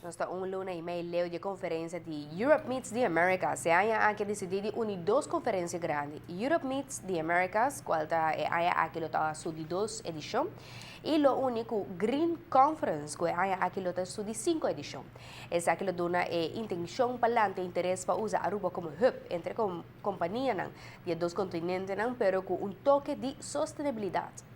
Nesta un luna e meio de conferência de Europe Meets the Americas. Se há aqui decidido unir duas conferências grandes. Europe Meets the Americas, qual há aqui lota sua de duas edição, e o único Green Conference, que há aqui lota sua de 5 edição. Essa aqui dona intenção para o interesse para usar Aruba como hub entre companhias de dois continentes, pero com toque de sustentabilidade.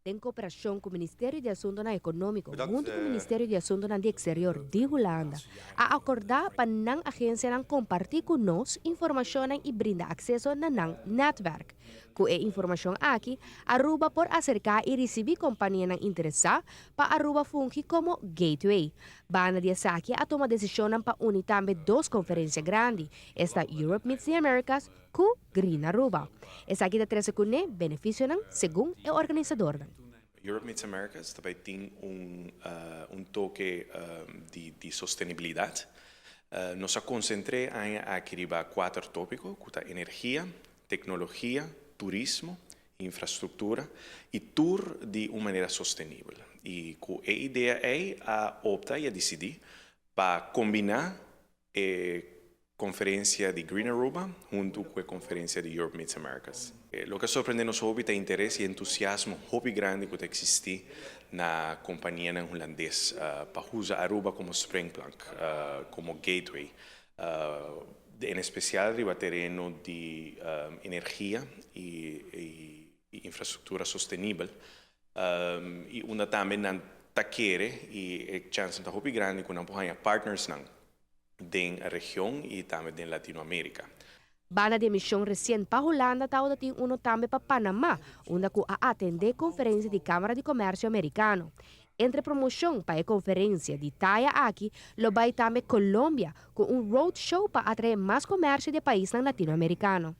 Em cooperação com o Ministério de Assuntos Econômicos, junto com o Ministério de Assuntos Exterior de Holanda, a acordar para a agência compartilhar conosco informação e brindar acesso ao network. Com a informação aqui, Aruba por acercar e receber companhias interessadas para Aruba funcionar como gateway. Bana de aqui a tomar decisão para unir também duas conferências grandes, esta Europe Meets the Americas com Green Aruba. Essa aqui da 13 com benefício segundo o organizador. Europe Meets Americas também tem toque de sustentabilidade. Nós concentramos aqui em 4 tópicos, que são energia, tecnologia, turismo, infraestrutura e tudo de uma maneira sustentável. E a ideia é optar e decidir para combinar conferência de Green Aruba junto com a conferência de Europe Meets Americas. O que surpreende nos hobby é interesse e entusiasmo hobby grande que existe na companhia holandesa para usar Aruba como springplank, como gateway. Em especial riba terreno de energia e infraestrutura sustentável. E uma também não quer e a chance de hobby grande com partners da região e também da Latinoamérica. Bana de missão recente para Holanda tao tem uno também para Panamá, onde a atender conferência de Câmara de Comércio Americano. Entre promoção para a conferência de Taya aqui, lo vai também Colômbia, com roadshow para atrair mais comércio de país latino-americano.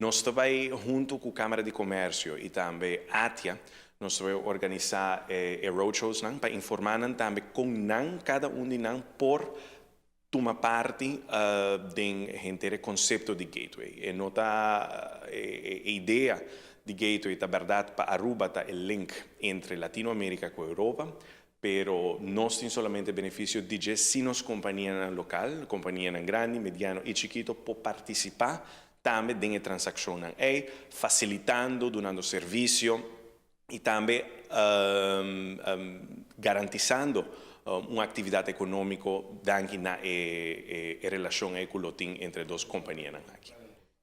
Nós também, junto com a Câmara de Comércio e também a ATIA, nós vamos organizar roadshows para informar também com cada de nós por uma parte do conceito de gateway. E nota a ideia de gateway, na verdade, para Aruba está o link entre Latinoamérica com a Europa, pero nós temos somente benefício de se nos companhia local, companhia grande, mediano e chiquito, por participar também da transação, facilitando, dando serviço e também garantizando uma atividade econômica daqui na relação com o entre duas companhias aqui.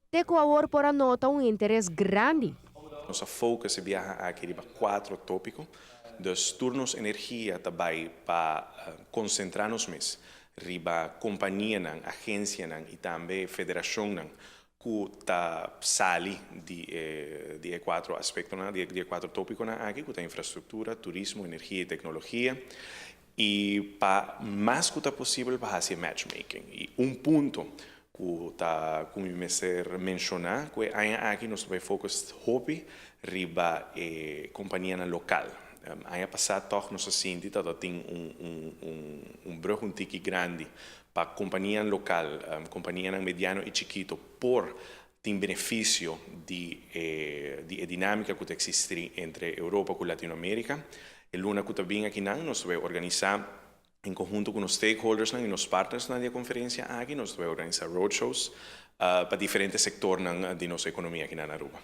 Teco agora por a nota interesse grande. Nossa foco se viaja aqui para 4 tópicos, dos turnos energia também para concentrar-nos mais, riba companhia, agência e também federação que está sali de 4 aspectos, de 4 tópicos aqui, que é infraestrutura, turismo, energia e tecnologia. E para mais que está possível para fazer matchmaking. E ponto que está como mencionar que aqui nós vamos focar hobby riba companhia local. Ano passado toch nós senti que tem bruxo tique grande para companhia local, companhia mediano e chiquito por tem benefício de dinâmica que existe entre Europa e Latinoamérica. E luna que também aqui nós vamos organizar em conjunto com os stakeholders e os partners da conferência aqui, nós vamos organizar roadshows para diferentes setores de nossa economia aqui na Aruba.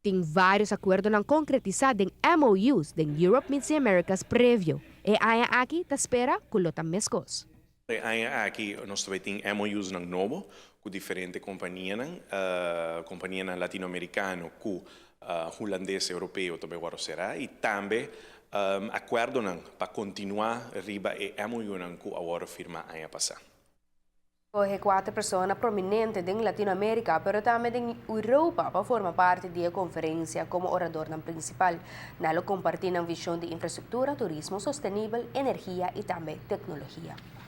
Tem vários acordos concretizados em MOUs da Europe Meets the Americas prévio. E aqui te espera com o mescos. Aqui nós também temos MOUs novo com diferentes companhias, companhias latino-americanas, com holandês e europeu também será, e também acordo para continuar riba e MOU que agora firma ano passado. Hoje 4 pessoas prominentes em Latinoamérica, mas também em Europa, para formar parte da conferência como orador principal. Nalo compartilham visão de infraestrutura, turismo sustentável, energia e também tecnologia.